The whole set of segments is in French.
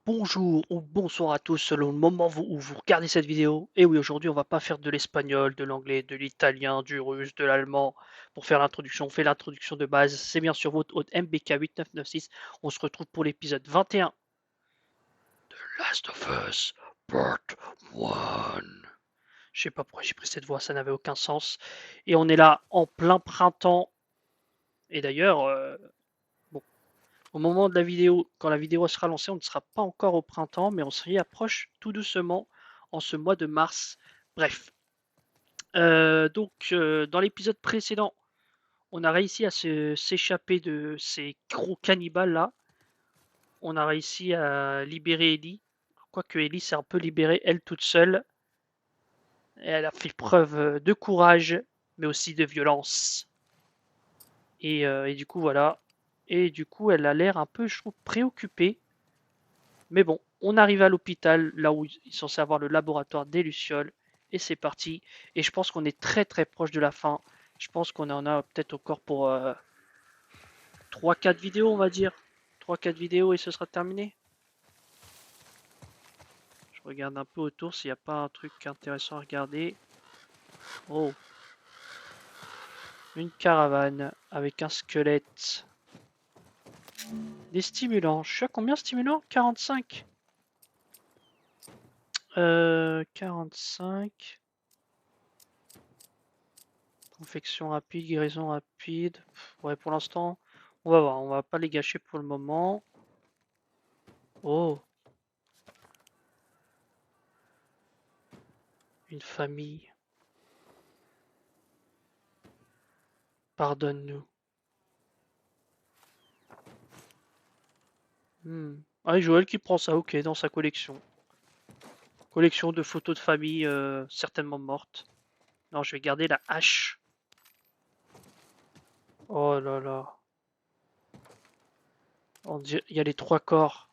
Bonjour ou bonsoir à tous selon le moment où vous regardez cette vidéo. Et oui, aujourd'hui, on va pas faire de l'espagnol, de l'anglais, de l'italien, du russe, de l'allemand. Pour faire l'introduction, on fait l'introduction de base. C'est bien sûr votre hôte MBK8996. On se retrouve pour l'épisode 21 de Last of Us Part 1. Je sais pas pourquoi j'ai pris cette voix, ça n'avait aucun sens. Et on est là en plein printemps. Et d'ailleurs, bon, au moment de la vidéo, quand la vidéo sera lancée, on ne sera pas encore au printemps, mais on s'y approche tout doucement en ce mois de mars. Bref. Dans l'épisode précédent, on a réussi à s'échapper de ces gros cannibales là. On a réussi à libérer Ellie. Quoique Ellie s'est un peu libérée elle toute seule. Et elle a fait preuve de courage, mais aussi de violence. Et du coup, voilà. Et du coup, elle a l'air un peu, je trouve, préoccupée. Mais bon, on arrive à l'hôpital, là où ils sont censés avoir le laboratoire des Lucioles, et c'est parti. Et je pense qu'on est très très proche de la fin. Je pense qu'on en a peut-être encore pour 3-4 vidéos, on va dire. 3-4 vidéos et ce sera terminé. Je regarde un peu autour s'il n'y a pas un truc intéressant à regarder. Oh, une caravane avec un squelette. Des stimulants. Je suis à combien stimulants? 45. 45. Confection rapide, guérison rapide. Ouais, pour l'instant, on va voir. On va pas les gâcher pour le moment. Oh, une famille. Pardonne-nous. Ah, Joël qui prend ça, ok, dans sa collection. Collection de photos de famille, certainement mortes. Non, je vais garder la hache. Oh là là. Il y a les 3 corps.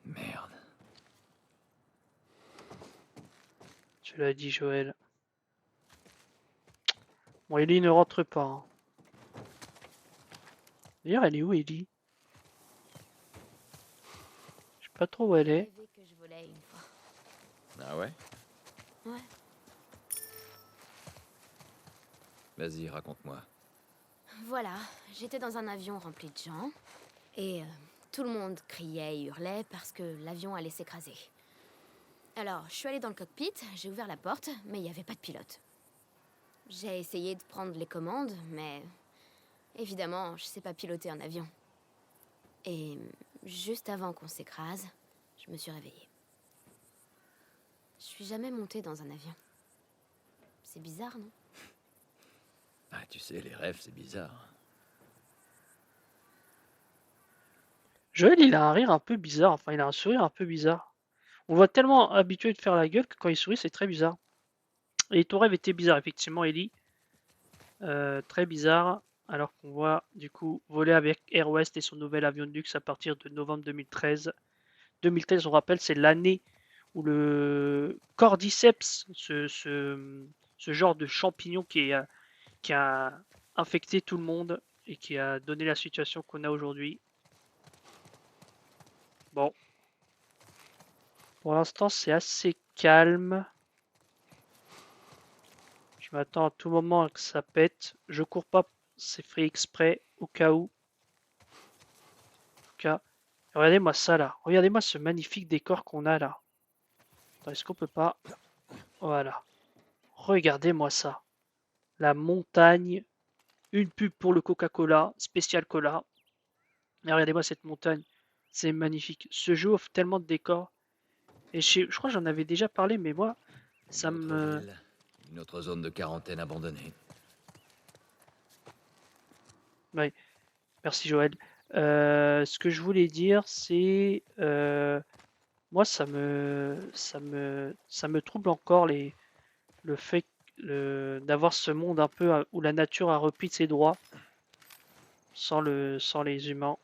Merde. Tu l'as dit, Joël. Bon, Ellie ne rentre pas, hein. D'ailleurs, elle est où, Ellie? Je sais pas trop où elle J'ai est. rêvé que je volais une fois. Ah ouais? Ouais. Vas-y, raconte-moi. Voilà, j'étais dans un avion rempli de gens et tout le monde criait et hurlait parce que l'avion allait s'écraser. Alors, je suis allée dans le cockpit, j'ai ouvert la porte, mais il n'y avait pas de pilote. J'ai essayé de prendre les commandes, mais évidemment, je sais pas piloter un avion. Et juste avant qu'on s'écrase, je me suis réveillée. Je suis jamais montée dans un avion. C'est bizarre, non? Ah, tu sais, les rêves, c'est bizarre. Joël, il a un rire un peu bizarre. Enfin, il a un sourire un peu bizarre. On voit tellement habitué de faire la gueule que quand il sourit, c'est très bizarre. Et ton rêve était bizarre, effectivement, Ellie. Très bizarre. Alors qu'on voit, du coup, voler avec Air West et son nouvel avion de luxe à partir de novembre 2013. 2013, on rappelle, c'est l'année où le cordyceps, ce genre de champignon qui a infecté tout le monde et qui a donné la situation qu'on a aujourd'hui. Bon, pour l'instant, c'est assez calme. Je m'attends à tout moment que ça pète. Je cours pas, c'est fait exprès, au cas où. Regardez-moi ça là. Regardez-moi ce magnifique décor qu'on a là. Est-ce qu'on peut pas... Voilà. Regardez-moi ça. La montagne. Une pub pour le Coca-Cola, spécial cola. Et regardez-moi cette montagne. C'est magnifique. Ce jeu offre tellement de décors. Et je crois que j'en avais déjà parlé, mais moi, ça Une autre me... ville, une autre zone de quarantaine abandonnée. Ouais, merci Joël. Ce que je voulais dire, c'est... moi, ça me trouble encore le fait d'avoir ce monde un peu où la nature a repris de ses droits sans les humains.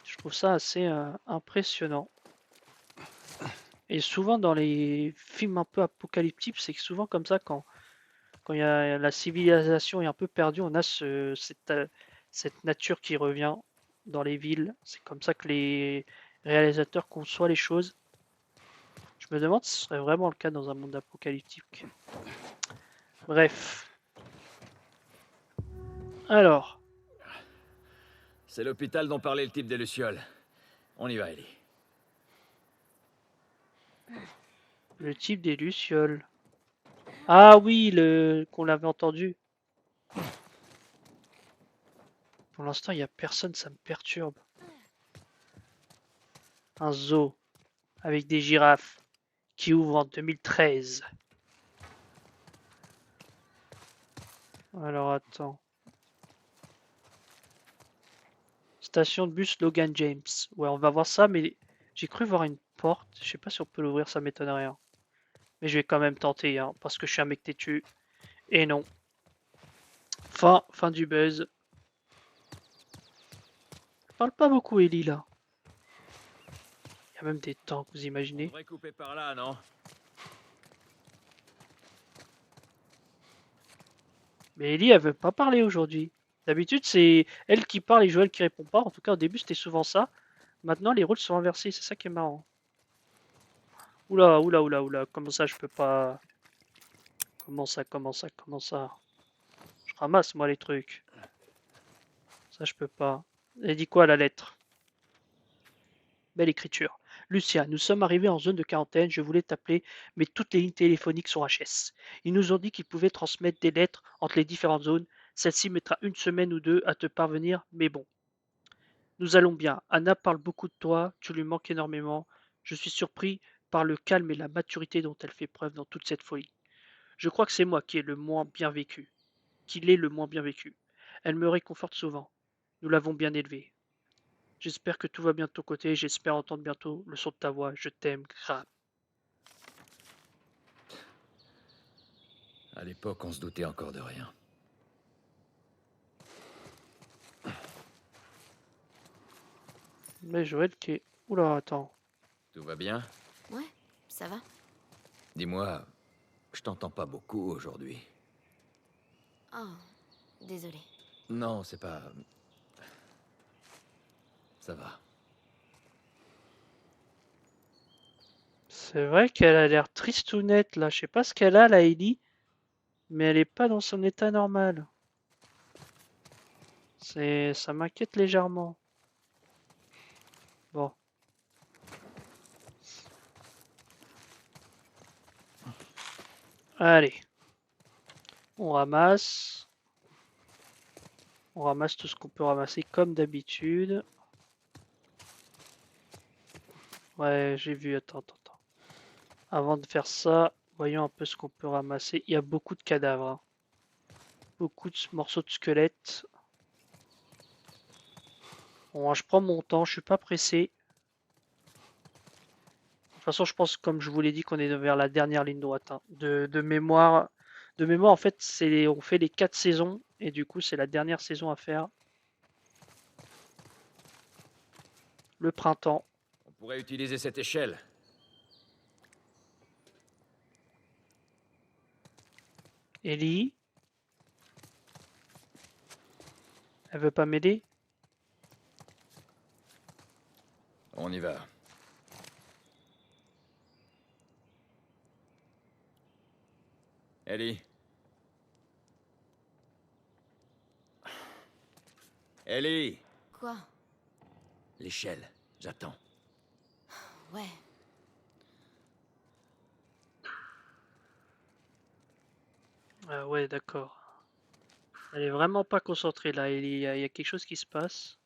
Je trouve ça assez impressionnant. Et souvent dans les films un peu apocalyptiques, c'est souvent comme ça quand il y a la civilisation est un peu perdue, on a cette nature qui revient dans les villes. C'est comme ça que les réalisateurs conçoivent les choses. Je me demande si ce serait vraiment le cas dans un monde apocalyptique. Bref. Alors, C'est l'hôpital dont parlait le type des Lucioles. On y va, Ellie. le type des Lucioles. Ah oui, le qu'on l'avait entendu. Pour l'instant, il n'y a personne, ça me perturbe. Un zoo avec des girafes qui ouvre en 2013. Alors attends. Station de bus Logan James. Ouais, on va voir ça, mais j'ai cru voir une porte. Je sais pas si on peut l'ouvrir, ça m'étonnerait, hein. Mais je vais quand même tenter, hein, parce que je suis un mec têtu. Et non. Fin du buzz. Je parle pas beaucoup, Ellie, là. Il y a même des tanks, vous On imaginez? devrait couper par là, non? Mais Ellie, elle veut pas parler aujourd'hui. D'habitude, c'est elle qui parle et Joël qui répond pas. En tout cas, au début, c'était souvent ça. Maintenant, les rôles sont inversés. C'est ça qui est marrant. Oula, oula, oula, oula. Comment ça, je peux pas... Comment ça, comment ça, comment ça? Je ramasse, moi, les trucs. Ça, je peux pas. Elle dit quoi, la lettre? Belle écriture. Lucia, nous sommes arrivés en zone de quarantaine. Je voulais t'appeler, mais toutes les lignes téléphoniques sont HS. Ils nous ont dit qu'ils pouvaient transmettre des lettres entre les différentes zones. Celle-ci mettra une semaine ou deux à te parvenir, mais bon. Nous allons bien. Anna parle beaucoup de toi, tu lui manques énormément. Je suis surpris par le calme et la maturité dont elle fait preuve dans toute cette folie. Je crois que c'est moi qui ai le moins bien vécu, qu'il est le moins bien vécu. Elle me réconforte souvent. Nous l'avons bien élevée. J'espère que tout va bien de ton côté, j'espère entendre bientôt le son de ta voix. Je t'aime, grave. À l'époque, on se doutait encore de rien. Mais Joël qui est... Oula, attends. Tout va bien? Ouais, ça va. Dis-moi, je t'entends pas beaucoup aujourd'hui. Oh, désolé. Non, c'est pas... Ça va. C'est vrai qu'elle a l'air tristounette là. Je sais pas ce qu'elle a, la Ellie, mais elle est pas dans son état normal. Ça m'inquiète légèrement. Bon. Allez. On ramasse. On ramasse tout ce qu'on peut ramasser comme d'habitude. Ouais, j'ai vu. Attends, attends, attends. Avant de faire ça, voyons un peu ce qu'on peut ramasser. Il y a beaucoup de cadavres, hein. Beaucoup de morceaux de squelettes. Bon, je prends mon temps, je suis pas pressé. De toute façon, je pense, comme je vous l'ai dit, qu'on est vers la dernière ligne droite, hein. De mémoire, en fait, on fait les 4 saisons et du coup, c'est la dernière saison à faire. Le printemps. On pourrait utiliser cette échelle. Ellie, elle veut pas m'aider? On y va. Ellie. Ellie! Quoi? L'échelle. J'attends. Ouais. Ah ouais, d'accord. Elle est vraiment pas concentrée là. Il y a quelque chose qui se passe.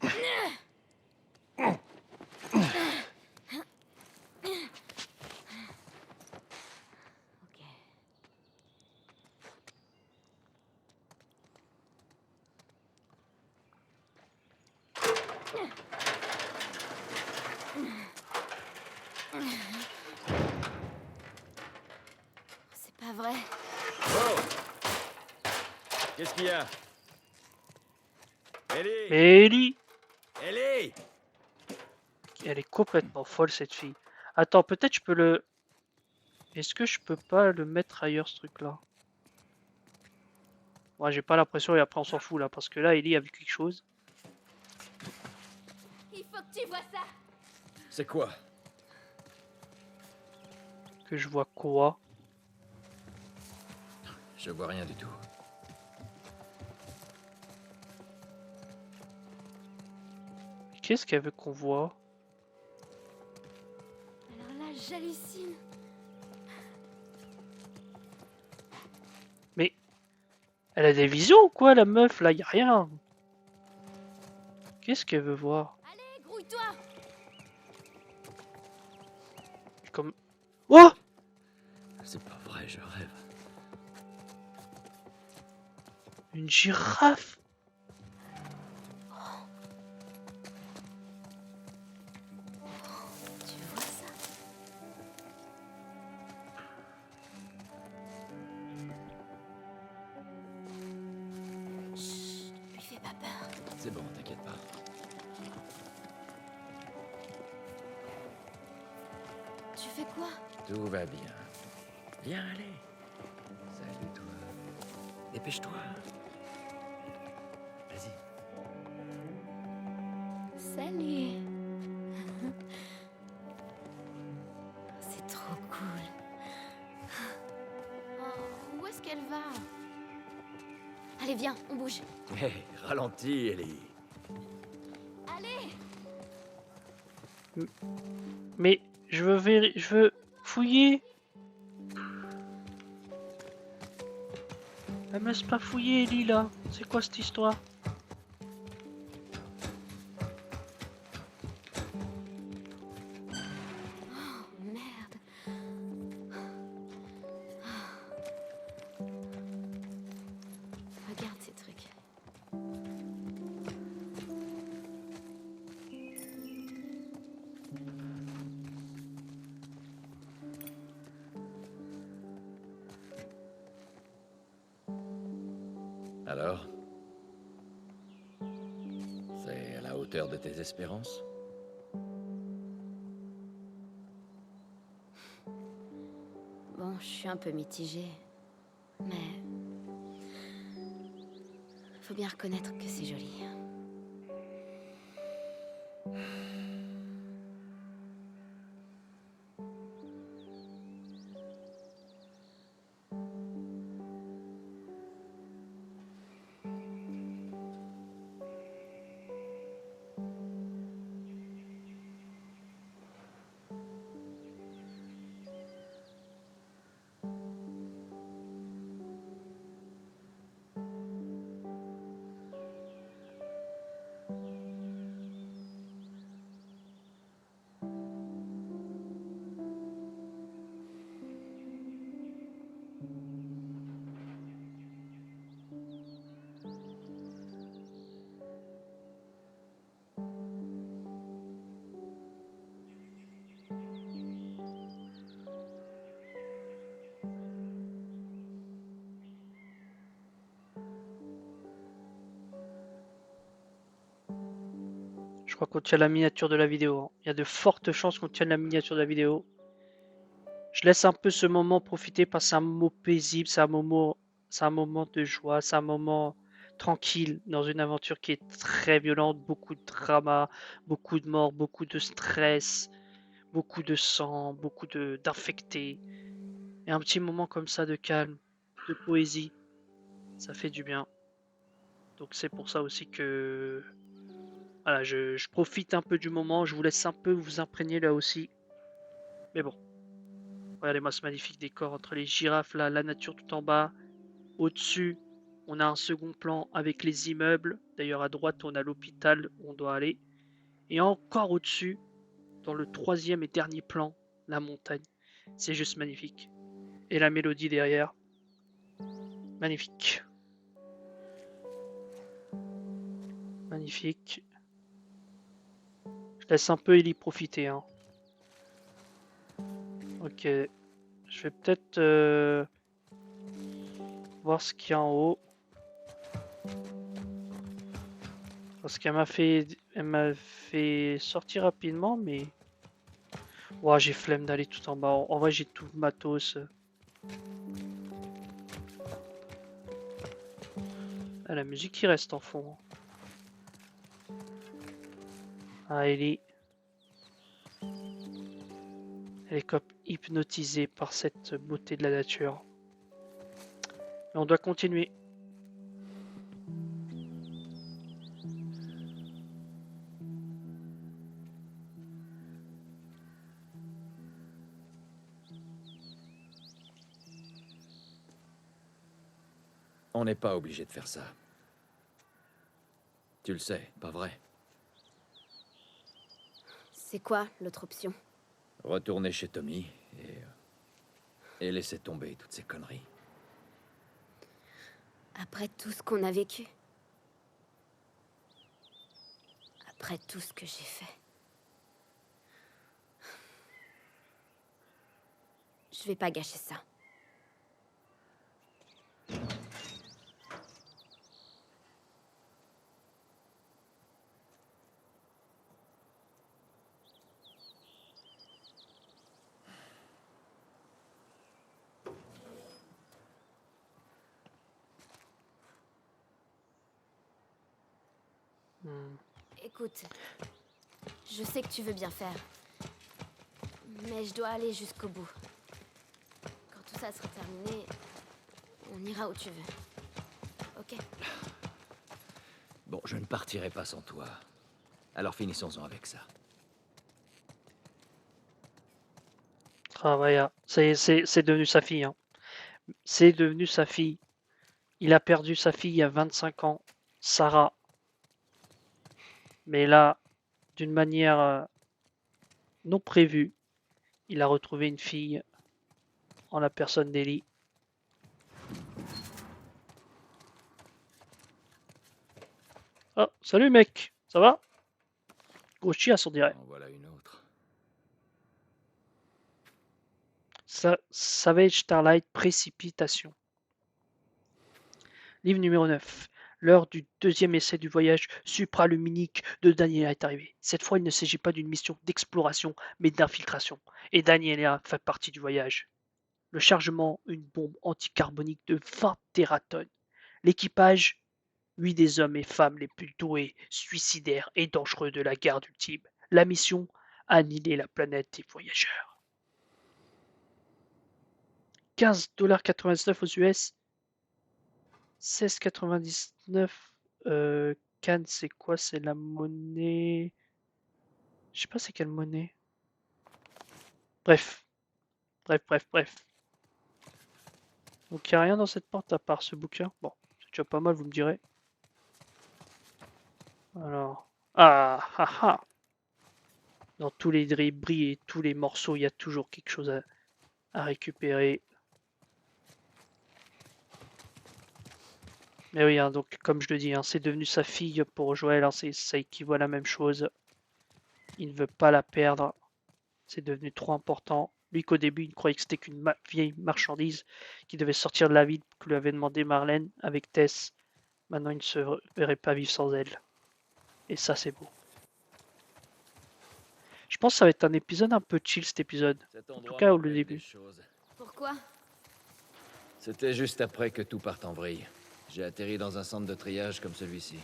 Ok. C'est pas vrai. Oh! Qu'est-ce qu'il y a? Ellie! Mais Ellie, Ellie! elle est complètement folle cette fille. Attends, peut-être je peux le... Est-ce que je peux pas le mettre ailleurs ce truc là? Moi, j'ai pas l'impression et après on s'en fout là parce que là, Ellie a vu quelque chose. Il faut que tu vois ça. C'est quoi? Que je vois quoi? Je vois rien du tout. Qu'est-ce qu'elle veut qu'on voit? Alors là, j'hallucine. Mais elle a des visions ou quoi, la meuf là? Y a rien. Qu'est-ce qu'elle veut voir? Allez, grouille-toi. Comme... Oh! C'est pas vrai, je rêve. Une girafe! Tu vois ça? Chut, lui fais pas peur. C'est bon, t'inquiète pas. Tu fais quoi? Tout va bien. Viens, allez. Salut, toi. Dépêche-toi. Vas-y. Salut. C'est trop cool. Oh, où est-ce qu'elle va? Allez, viens, on bouge. Hé, ralentis, Ellie. Allez! Mais je veux fouiller. Elle me laisse pas fouiller, Ellie là. C'est quoi cette histoire? Oh, merde. Regarde ces trucs. Alors? C'est à la hauteur de tes espérances? Bon, je suis un peu mitigée. Mais... faut bien reconnaître que c'est joli. Je crois qu'on tient la miniature de la vidéo, hein. Il y a de fortes chances qu'on tienne la miniature de la vidéo. Je laisse un peu ce moment profiter parce que c'est un moment paisible, c'est un moment de joie, c'est un moment tranquille dans une aventure qui est très violente, beaucoup de drama, beaucoup de morts, beaucoup de stress, beaucoup de sang, beaucoup d'infectés. Et un petit moment comme ça de calme, de poésie, ça fait du bien. Donc c'est pour ça aussi que voilà, je profite un peu du moment, je vous laisse un peu vous imprégner là aussi. Mais bon, regardez-moi ce magnifique décor entre les girafes là, la nature tout en bas. Au-dessus, on a un second plan avec les immeubles. D'ailleurs, à droite, on a l'hôpital où on doit aller. Et encore au-dessus, dans le troisième et dernier plan, la montagne. C'est juste magnifique. Et la mélodie derrière, magnifique. Magnifique. Je laisse un peu Ellie profiter, hein. Ok. Je vais peut-être voir ce qu'il y a en haut. Parce elle m'a fait sortir rapidement, mais ouah, j'ai flemme d'aller tout en bas. En vrai, j'ai tout le matos. Ah, la musique qui reste en fond. Ah, elle est comme hypnotisée par cette beauté de la nature. Mais on doit continuer. On n'est pas obligé de faire ça. Tu le sais, pas vrai? C'est quoi l'autre option? Retourner chez Tommy et laisser tomber toutes ces conneries. Après tout ce qu'on a vécu. Après tout ce que j'ai fait. Je vais pas gâcher ça. Écoute, je sais que tu veux bien faire. Mais je dois aller jusqu'au bout. Quand tout ça sera terminé, on ira où tu veux. Ok? Bon, je ne partirai pas sans toi. Alors finissons-en avec ça. Travailla. C'est devenu sa fille. Hein. C'est devenu sa fille. Il a perdu sa fille il y a 25 ans, Sarah. Mais là, d'une manière non prévue, il a retrouvé une fille en la personne d'Ellie. Oh, salut mec, ça va? Gros chiasse on dirait. En voilà une autre. Savage Starlight Précipitation. Livre numéro 9. L'heure du deuxième essai du voyage supraluminique de Daniela est arrivée. Cette fois, il ne s'agit pas d'une mission d'exploration, mais d'infiltration. Et Daniela fait partie du voyage. Le chargement, une bombe anticarbonique de 20 tératonnes. L'équipage, 8 des hommes et femmes les plus doués, suicidaires et dangereux de la garde ultime. La mission, annihiler la planète des voyageurs. 15,99$ aux US. 16,99. Cannes, c'est quoi? C'est la monnaie. Je sais pas c'est quelle monnaie. Bref. Bref. Donc il n'y a rien dans cette porte à part ce bouquin. Bon, c'est déjà pas mal, vous me direz. Alors. Ah. Dans tous les débris et tous les morceaux, il y a toujours quelque chose à récupérer. Mais oui, hein, donc comme je le dis, hein, c'est devenu sa fille pour Joël, hein, ça équivaut à la même chose. Il ne veut pas la perdre. C'est devenu trop important. Lui qu'au début il croyait que c'était qu'une vieille marchandise qui devait sortir de la ville que lui avait demandé Marlène avec Tess. Maintenant il ne se verrait pas vivre sans elle. Et ça c'est beau. Je pense que ça va être un épisode un peu chill cet épisode. Cet En tout endroit cas au me rappelle des début. choses. Pourquoi? C'était juste après que tout parte en vrille. J'ai atterri dans un centre de triage comme celui-ci.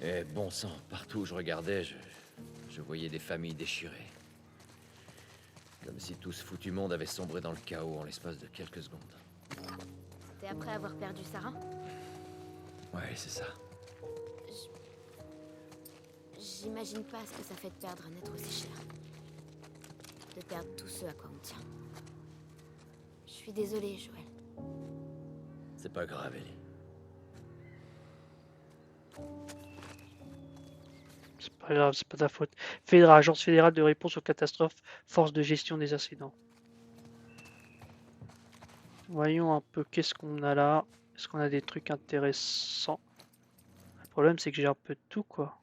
Et bon sang, partout où je regardais, je voyais des familles déchirées. Comme si tout ce foutu monde avait sombré dans le chaos en l'espace de quelques secondes. C'était après avoir perdu Sarah? Ouais, c'est ça. J'imagine pas ce que ça fait de perdre un être aussi cher. De perdre tout ce à quoi on tient. Je suis désolée, Joël. C'est pas grave, Ellie. C'est pas grave, c'est pas ta faute. FEDRA, Agence fédérale de réponse aux catastrophes, force de gestion des incidents. Voyons un peu qu'est-ce qu'on a là. Est-ce qu'on a des trucs intéressants? Le problème c'est que j'ai un peu de tout quoi.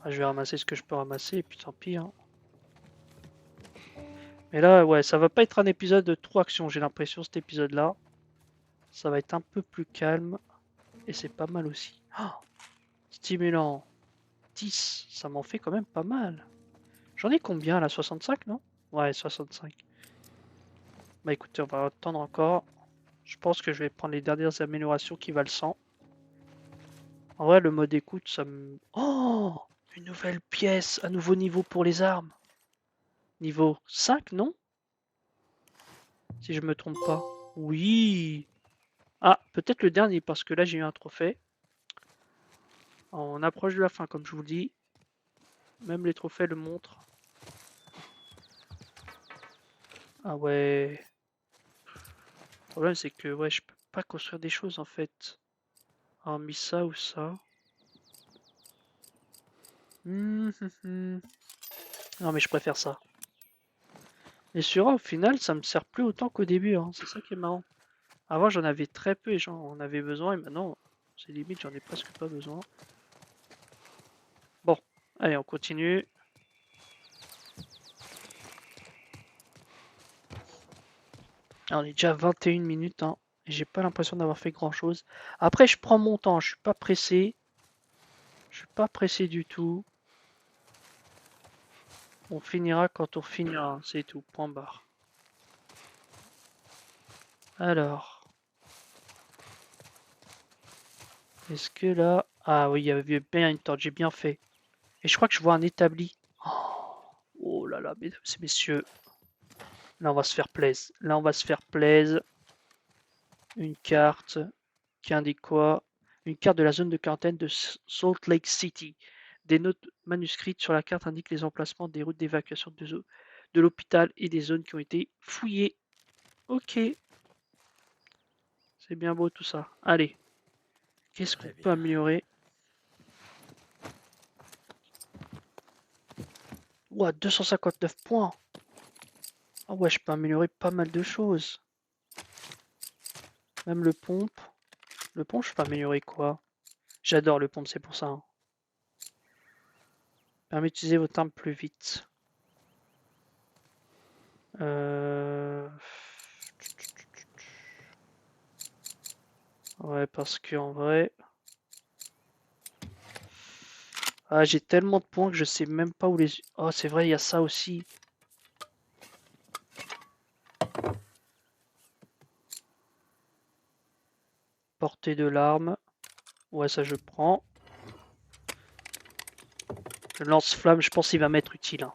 Ah, je vais ramasser ce que je peux ramasser et puis tant pis. Hein. Mais là, ouais, ça va pas être un épisode de trop action, j'ai l'impression, cet épisode-là. Ça va être un peu plus calme. Et c'est pas mal aussi. Oh, stimulant. 10, ça m'en fait quand même pas mal. J'en ai combien là? 65, non? Ouais, 65. Bah écoutez, on va attendre encore. Je pense que je vais prendre les dernières améliorations qui valent 100. En vrai, le mode écoute, ça me... Oh! Une nouvelle pièce, un nouveau niveau pour les armes. Niveau 5, non? Si je me trompe pas. Oui! Ah, peut-être le dernier, parce que là, j'ai eu un trophée. On approche de la fin, comme je vous dis. Même les trophées le montrent. Ah ouais. Le problème, c'est que ouais, je peux pas construire des choses, en fait. Hormis ça ou ça. Non, mais je préfère ça. Et sur au final, ça me sert plus autant qu'au début, hein. C'est ça qui est marrant. Avant, j'en avais très peu et j'en avais besoin, et maintenant, c'est limite, j'en ai presque pas besoin. Bon, allez, on continue. Alors, on est déjà à 21 minutes, hein, et j'ai pas l'impression d'avoir fait grand chose. Après, je prends mon temps, je suis pas pressé. Je suis pas pressé du tout. On finira quand on finira, c'est tout, point barre. Alors, est-ce que là... Ah oui, il y avait bien une torche, j'ai bien fait. Et je crois que je vois un établi. Oh là là, mesdames et messieurs. Là, on va se faire plaisir. Là, on va se faire plaisir. Une carte qui indique quoi? Une carte de la zone de quarantaine de Salt Lake City. Des notes manuscrites sur la carte indiquent les emplacements des routes d'évacuation de l'hôpital et des zones qui ont été fouillées. Ok. C'est bien beau tout ça. Allez. Qu'est-ce qu'on peut améliorer? Ouah, 259 points. Ah ouais, je peux améliorer pas mal de choses. Même le pompe. Le pompe, je peux améliorer quoi? J'adore le pompe, c'est pour ça, hein. Permet d'utiliser votre arme plus vite. Ouais, parce que en vrai... Ah, j'ai tellement de points que je sais même pas où les... Oh, c'est vrai, il y a ça aussi. Portée de l'arme. Ouais, ça je prends. Le lance-flamme, je pense qu'il va m'être utile, hein.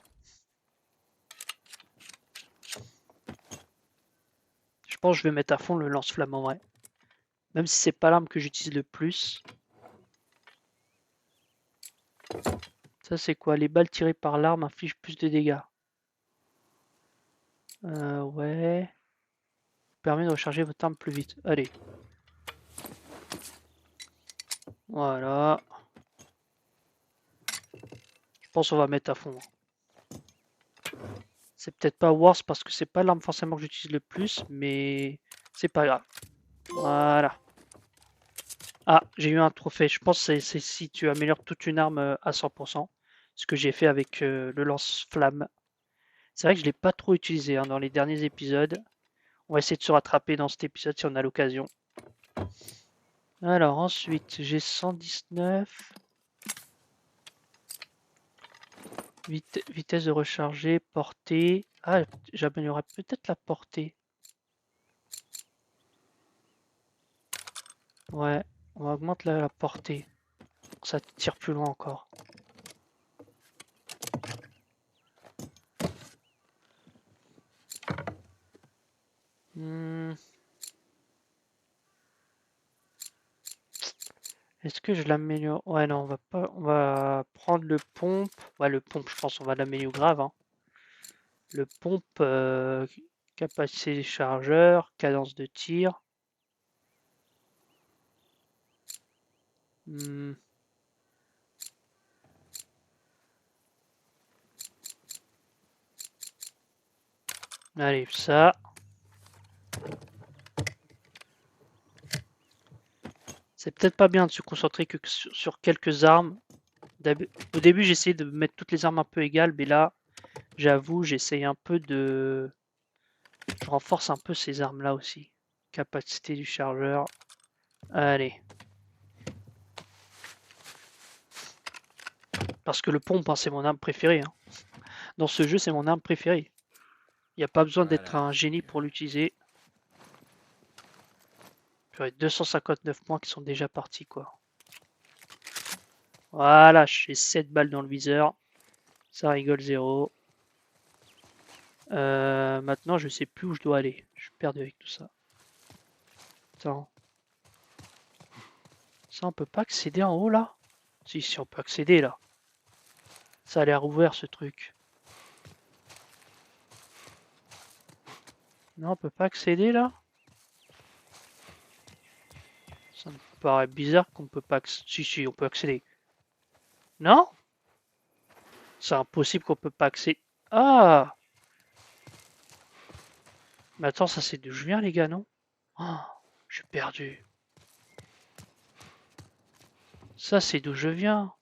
Je pense que je vais mettre à fond le lance-flamme en vrai. Même si c'est pas l'arme que j'utilise le plus. Ça c'est quoi? Les balles tirées par l'arme infligent plus de dégâts. Ouais. Permet de recharger votre arme plus vite. Allez. Voilà. Je pense qu'on va mettre à fond. C'est peut-être pas Wars parce que c'est pas l'arme forcément que j'utilise le plus, mais c'est pas grave. Voilà. Ah, j'ai eu un trophée. Je pense que c'est si tu améliores toute une arme à 100%. Ce que j'ai fait avec le lance-flamme. C'est vrai que je ne l'ai pas trop utilisé hein, dans les derniers épisodes. On va essayer de se rattraper dans cet épisode si on a l'occasion. Alors ensuite, j'ai 119. Vitesse de recharger, portée. Ah, j'améliorerai peut-être la portée. Ouais, on augmente la portée. Ça tire plus loin encore. Est-ce que je l'améliore? Ouais, non, on va pas. On va prendre le pompe. Ouais, le pompe, je pense on va l'améliorer grave, hein. Le pompe, capacité chargeur, cadence de tir. Allez, ça. C'est peut-être pas bien de se concentrer que sur quelques armes. Au début, j'essayais de mettre toutes les armes un peu égales, mais là, j'avoue, j'essaye un peu de... Je renforce un peu ces armes-là aussi. Capacité du chargeur. Allez. Parce que le pompe, hein, c'est mon arme préférée, hein. Dans ce jeu, c'est mon arme préférée. Il n'y a pas besoin d'être un génie pour l'utiliser. Purée, 259 points qui sont déjà partis, quoi. Voilà, j'ai 7 balles dans le viseur. Ça rigole zéro. Maintenant, je sais plus où je dois aller. Je suis perdu avec tout ça. Attends. Ça, on peut pas accéder en haut, là? Si, on peut accéder, là. Ça a l'air ouvert, ce truc. Non, on peut pas accéder, là? Ça me paraît bizarre qu'on peut pas accéder. Si, on peut accéder. Non? C'est impossible qu'on peut pas accéder. Ah! Mais attends, ça c'est d'où je viens, les gars, non? Oh, je suis perdu. Ça c'est d'où je viens.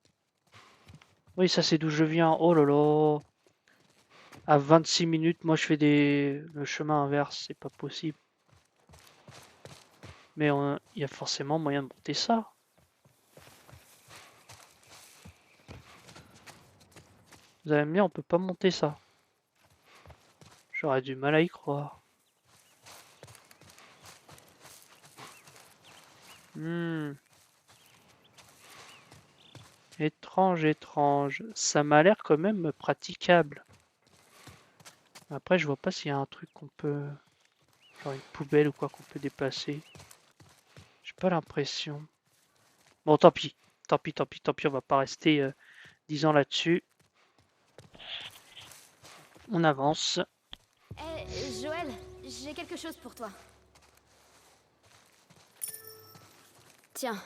Oui, ça c'est d'où je viens. Oh là là. À 26 minutes, moi je fais le chemin inverse, c'est pas possible. Mais il y a forcément moyen de monter ça. Vous allez me dire, on peut pas monter ça. J'aurais du mal à y croire. Étrange, étrange. Ça m'a l'air quand même praticable. Après, je vois pas s'il y a un truc qu'on peut... Genre une poubelle ou quoi qu'on peut déplacer. J'ai pas l'impression. Bon, tant pis. Tant pis, tant pis, tant pis. On va pas rester 10 ans là-dessus. On avance. Eh, Joël, j'ai quelque chose pour toi. Tiens.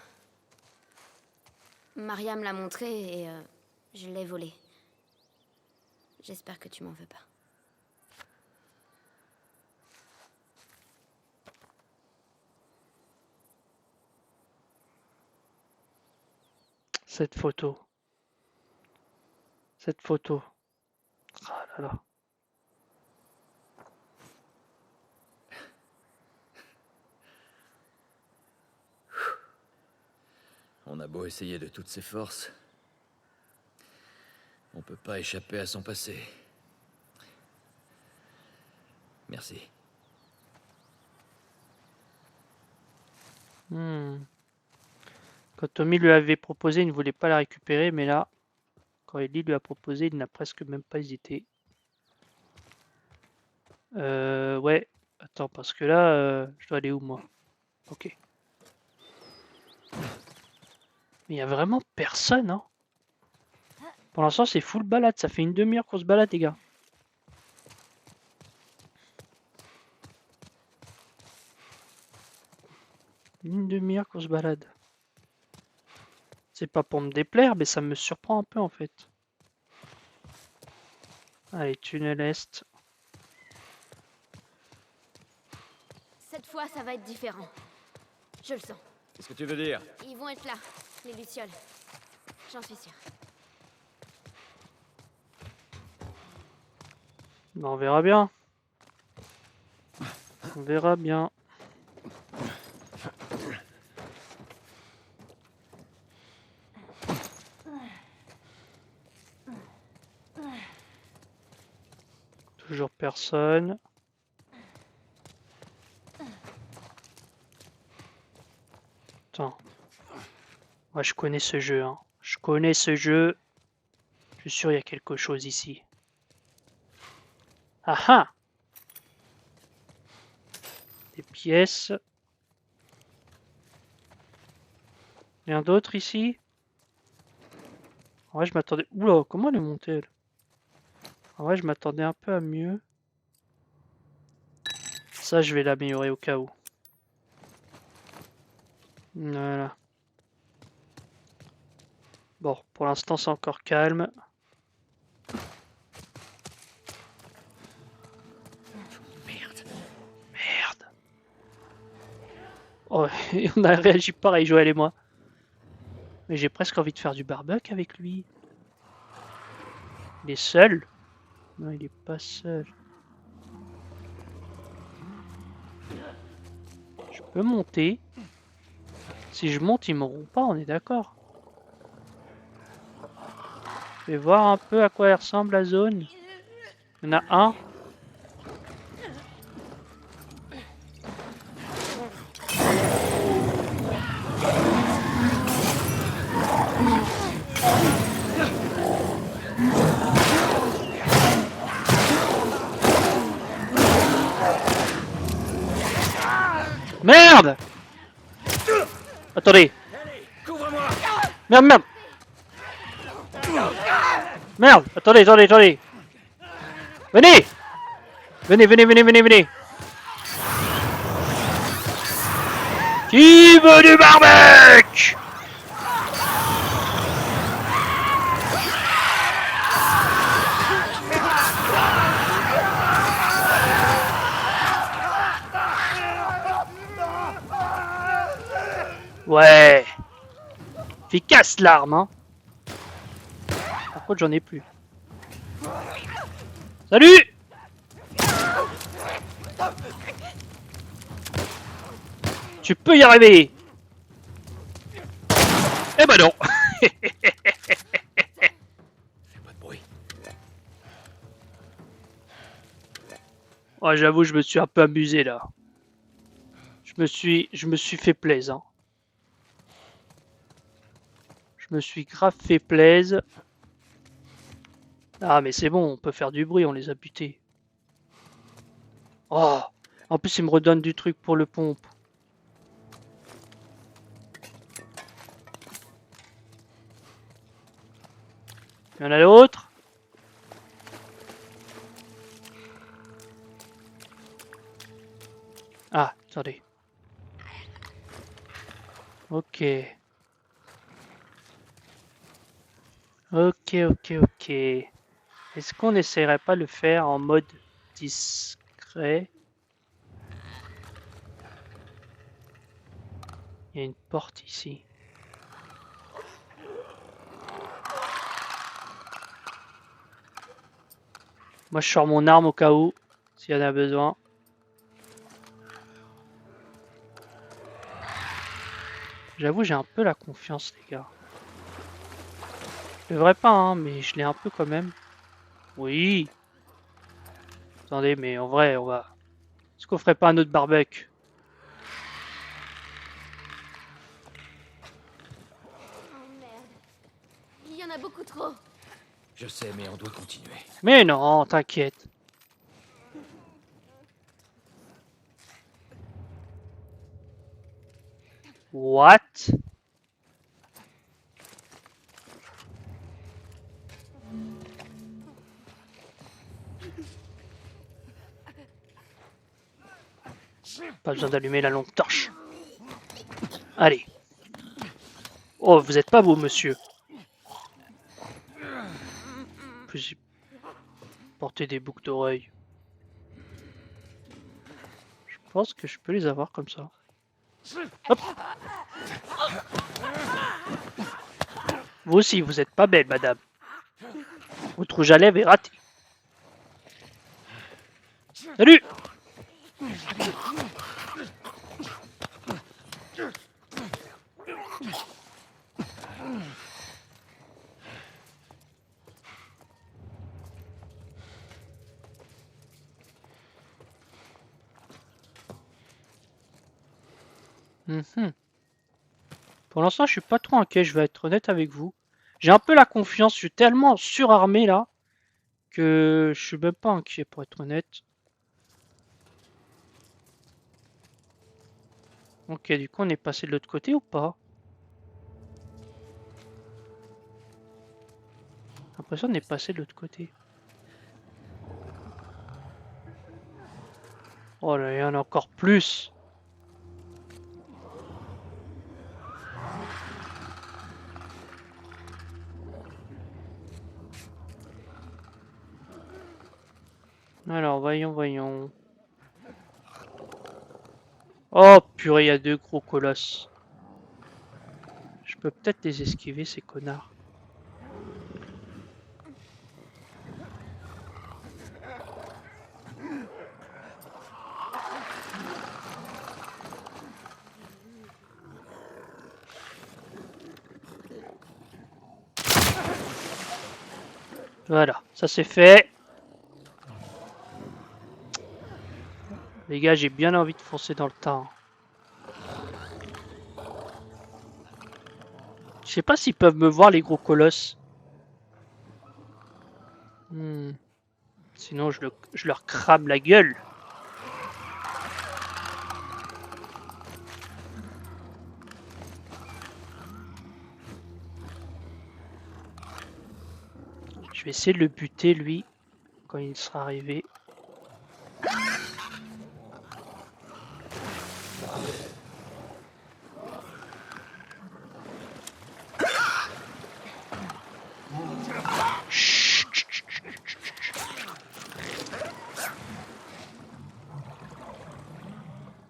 Maria me l'a montré et je l'ai volé. J'espère que tu m'en veux pas. Cette photo. Cette photo. Ah là là. On a beau essayer de toutes ses forces, on peut pas échapper à son passé. Merci. Quand Tommy lui avait proposé, il ne voulait pas la récupérer, mais là, quand Ellie lui a proposé, il n'a presque même pas hésité. Ouais. Attends, parce que là, je dois aller où, moi? Ok. Mais il y a vraiment personne, hein. Pour l'instant, c'est full balade. Ça fait une demi-heure qu'on se balade, les gars. Une demi-heure qu'on se balade. C'est pas pour me déplaire, mais ça me surprend un peu, en fait. Allez, tunnel est. Cette fois, ça va être différent. Je le sens. Qu'est-ce que tu veux dire? Ils vont être là, les lucioles. J'en suis sûre. Ben, on verra bien. On verra bien. Toujours personne. Attends. Moi, je connais ce jeu, hein. Je connais ce jeu. Je suis sûr il y a quelque chose ici. Ah ah! Des pièces. Rien d'autre ici? En vrai, je m'attendais... Oula, comment elle est montée, elle? En vrai, je m'attendais un peu à mieux. Ça, je vais l'améliorer au cas où. Voilà. Bon, pour l'instant, c'est encore calme. Merde. Merde. Oh, et on a réagi pareil, Joël et moi. Mais j'ai presque envie de faire du barbecue avec lui. Il est seul? Non, il est pas seul. Je peux monter. Si je monte, ils m'auront pas, on est d'accord. Je vais voir un peu à quoi elle ressemble la zone. Il y en a un. Merde! Attendez. Couvre-moi! Merde, merde! Merde! Attendez, attendez, attendez! Venez! Venez, venez, venez, venez, venez! Qui veut du barbecue? Ouais! Efficace l'arme, hein! Par contre, j'en ai plus. Salut! Tu peux y arriver! Eh ben non! Fais pas de bruit. Ouais, j'avoue, je me suis un peu amusé là. Je me suis fait plaisir. Hein. Je me suis grave fait plaisir. Ah, mais c'est bon, on peut faire du bruit, on les a butés. Oh! En plus, il me redonne du truc pour le pompe. Il y en a d'autres? Ah, attendez. Ok. Ok, ok, ok. Est-ce qu'on n'essaierait pas de le faire en mode discret? Il y a une porte ici. Moi, je sors mon arme au cas où, s'il y en a besoin. J'avoue, j'ai un peu la confiance, les gars. Je devrais pas, hein, mais je l'ai un peu quand même. Oui. Attendez, mais en vrai, on va... Est-ce qu'on ferait pas un autre barbecue? Oh merde. Il y en a beaucoup trop. Je sais, mais on doit continuer. Mais non, t'inquiète. What? Pas besoin d'allumer la lampe torche. Allez. Oh, vous êtes pas beau, monsieur. En plus, porter des boucles d'oreilles. Je pense que je peux les avoir comme ça. Hop. Vous aussi, vous êtes pas belle, madame. Votre rouge à lèvres est raté. Salut! Pour l'instant, je suis pas trop inquiet, je vais être honnête avec vous. J'ai un peu la confiance, je suis tellement surarmé là que je suis même pas inquiet pour être honnête. Ok, du coup, on est passé de l'autre côté ou pas? J'ai l'impression qu'on est passé de l'autre côté. Oh là, il y en a encore plus. Alors, voyons, voyons. Oh, purée, il y a deux gros colosses. Je peux peut-être les esquiver, ces connards. Voilà, ça c'est fait. Les gars, j'ai bien envie de foncer dans le tas. Je sais pas s'ils peuvent me voir, les gros colosses. Sinon, je leur crame la gueule. Je vais essayer de le buter, lui, quand il sera arrivé.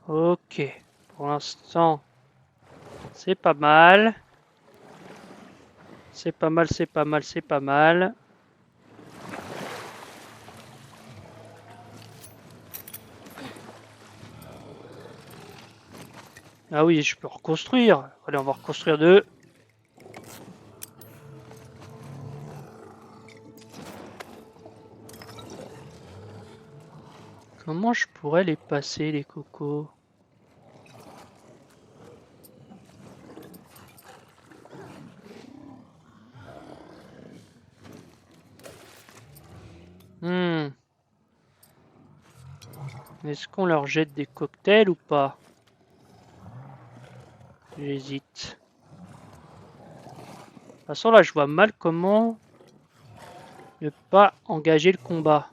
Ok, pour l'instant, c'est pas mal. C'est pas mal, c'est pas mal, c'est pas mal. Ah oui, je peux reconstruire. Allez, on va reconstruire deux. Comment je pourrais les passer, les cocos? Est-ce qu'on leur jette des cocktails ou pas? J'hésite. De toute façon, là, je vois mal comment ne pas engager le combat.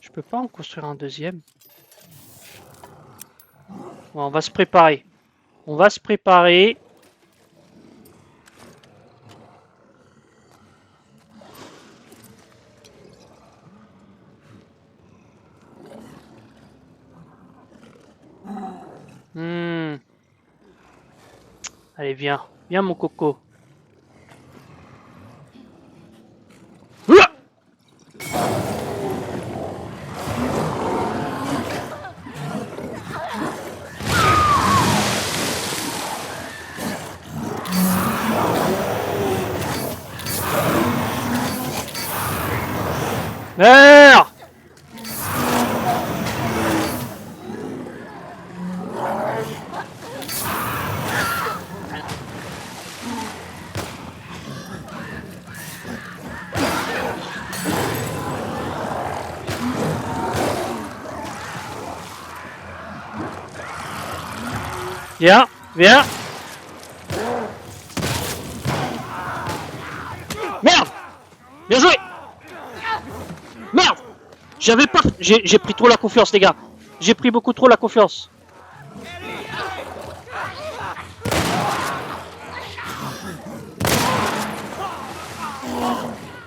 Je peux pas en construire un deuxième. Bon, on va se préparer. On va se préparer. Allez, viens. Viens, mon coco. Ouah. Merde! Viens, viens. Merde! Bien joué! Merde! J'avais pas... J'ai pris trop la confiance, les gars. J'ai pris beaucoup trop la confiance.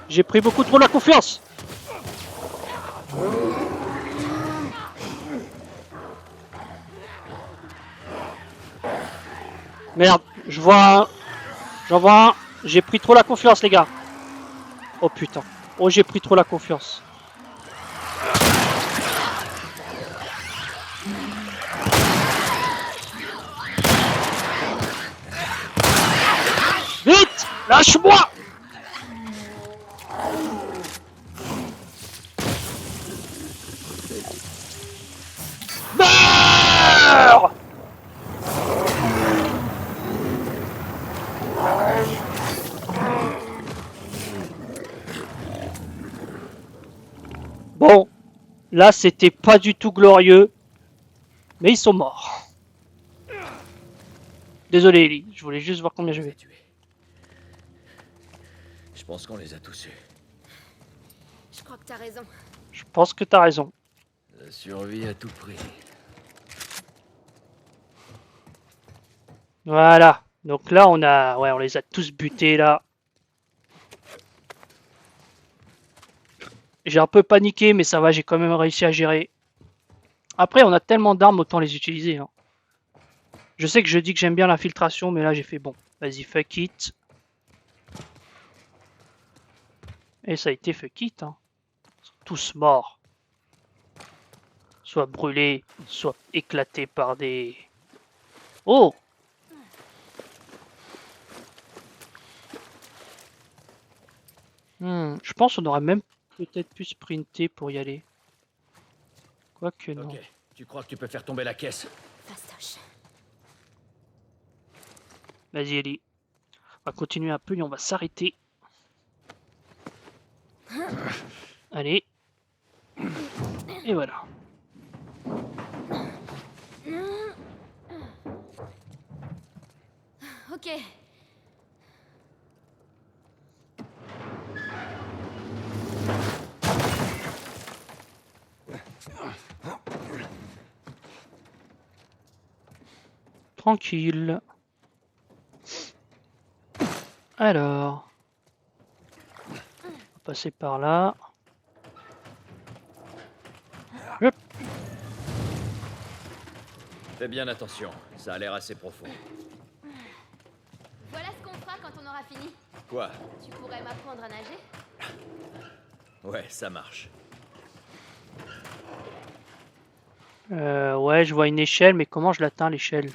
J'ai pris beaucoup trop la confiance. Merde, je vois un... J'en vois un. J'ai pris trop la confiance, les gars. Oh putain. Oh, j'ai pris trop la confiance. Vite! Lâche-moi! Meurs! Bon, là c'était pas du tout glorieux, mais ils sont morts. Désolé Ellie, je voulais juste voir combien j'avais. Je pense qu'on les a tous eus. Je crois que t'as raison. Je pense que t'as raison. La survie à tout prix. Voilà. Donc là on a... Ouais, on les a tous butés là. J'ai un peu paniqué, mais ça va, j'ai quand même réussi à gérer. Après, on a tellement d'armes, autant les utiliser. Hein. Je sais que je dis que j'aime bien l'infiltration, mais là j'ai fait bon. Vas-y, fuck it. Et ça a été fuck it. Hein. Ils sont tous morts. Soit brûlés, soit éclatés par des... Oh! Je pense qu'on aurait même peut-être pu sprinter pour y aller. Quoique non. Ok, tu crois que tu peux faire tomber la caisse? Fastoche. Vas-y Ellie. On va continuer un peu et on va s'arrêter. Allez. Et voilà. Ok. Tranquille. Alors, on va passer par là. Hop. Fais bien attention, ça a l'air assez profond. Voilà ce qu'on fera quand on aura fini. Quoi? Tu pourrais m'apprendre à nager? Ouais, ça marche. Ouais, je vois une échelle, mais comment je l'atteins l'échelle?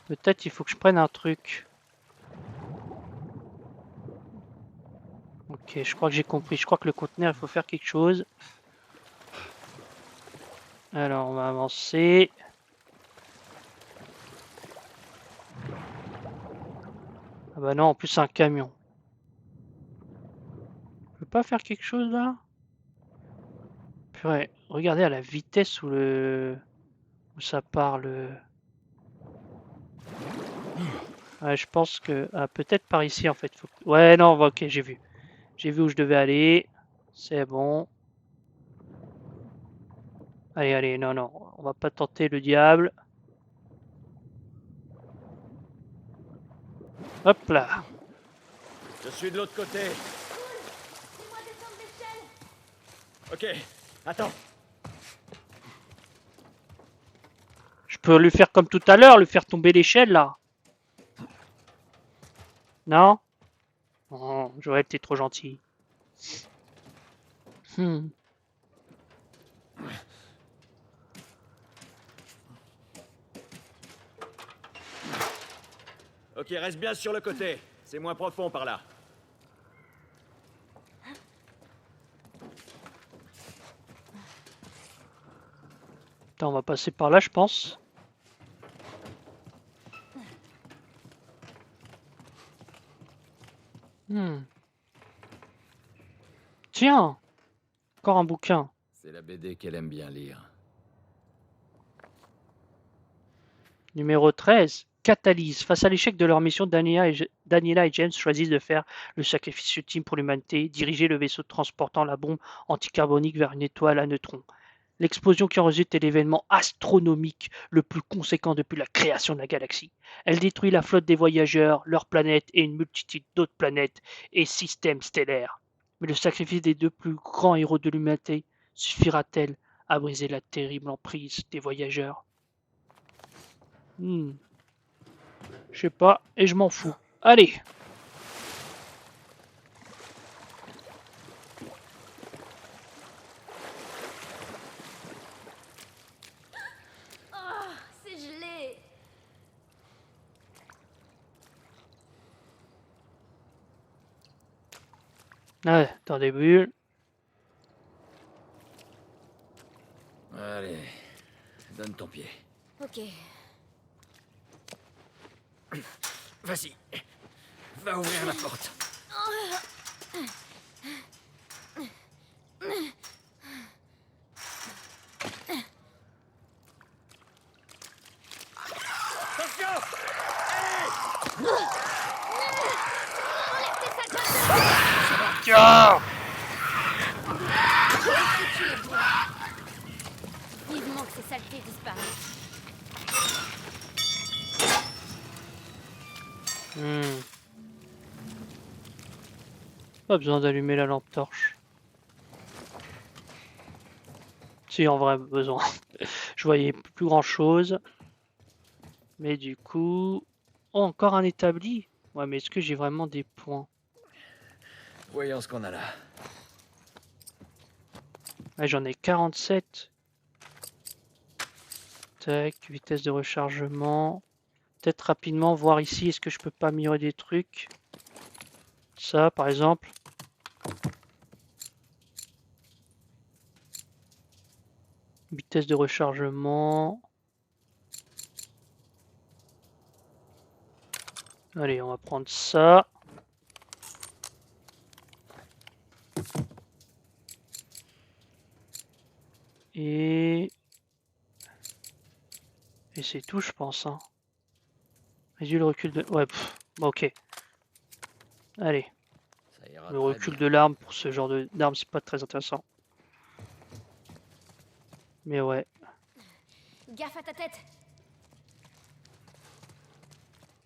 Peut-être il faut que je prenne un truc. Ok, je crois que j'ai compris. Je crois que le conteneur, il faut faire quelque chose. Alors, on va avancer. Ah bah non, en plus c'est un camion. Je peux pas faire quelque chose là? Purée, regardez à la vitesse où ça parle. Ouais, je pense que... Ah, peut-être par ici en fait. Ouais, non, ok, j'ai vu. J'ai vu où je devais aller. C'est bon. Allez, allez, non, non. On va pas tenter le diable. Hop là. Je suis de l'autre côté. Fais-moi descendre l'échelle. Ok, attends. Je peux lui faire comme tout à l'heure, lui faire tomber l'échelle là. Non? Oh, Joël, t'es trop gentil. Hmm. Ok, reste bien sur le côté. C'est moins profond par là. Attends, on va passer par là, je pense. Hmm. Tiens, encore un bouquin. C'est la BD qu'elle aime bien lire. Numéro 13. Catalyse. Face à l'échec de leur mission, Daniela et James choisissent de faire le sacrifice ultime pour l'humanité, diriger le vaisseau transportant la bombe anticarbonique vers une étoile à neutrons. L'explosion qui en résulte est l'événement astronomique le plus conséquent depuis la création de la galaxie. Elle détruit la flotte des voyageurs, leur planète et une multitude d'autres planètes et systèmes stellaires. Mais le sacrifice des deux plus grands héros de l'humanité suffira-t-elle à briser la terrible emprise des voyageurs? Je sais pas, et je m'en fous. Allez! Oh, c'est gelé. Ouais, dans des bulles. Allez, donne ton pied. Ok. Vas-y, va ouvrir la porte. Attention! Tiens! Vivement que ces saletés disparaissent. Pas besoin d'allumer la lampe torche. Si, en vrai, besoin. Je voyais plus grand chose. Mais du coup... Oh, encore un établi? Ouais, mais est-ce que j'ai vraiment des points? Voyons ce qu'on a là. Ouais, j'en ai 47. Tac, vitesse de rechargement. Peut-être rapidement voir ici, est-ce que je peux pas améliorer des trucs? Ça, par exemple. Vitesse de rechargement. Allez, on va prendre ça. Et c'est tout, je pense. Hein. Réduire le recul de... Ouais, bon, ok. Allez. Ça ira Le très recul bien. de l'arme pour ce genre d'arme, c'est pas très intéressant. Mais ouais. Gaffe à ta tête.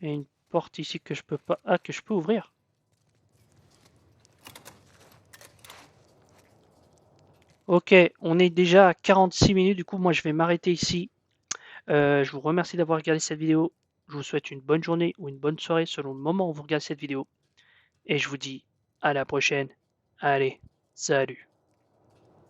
Et une porte ici que je peux pas... Ah, que je peux ouvrir. Ok, on est déjà à 46 minutes, du coup moi je vais m'arrêter ici. Je vous remercie d'avoir regardé cette vidéo. Je vous souhaite une bonne journée ou une bonne soirée selon le moment où vous regardez cette vidéo. Et je vous dis à la prochaine. Allez, salut.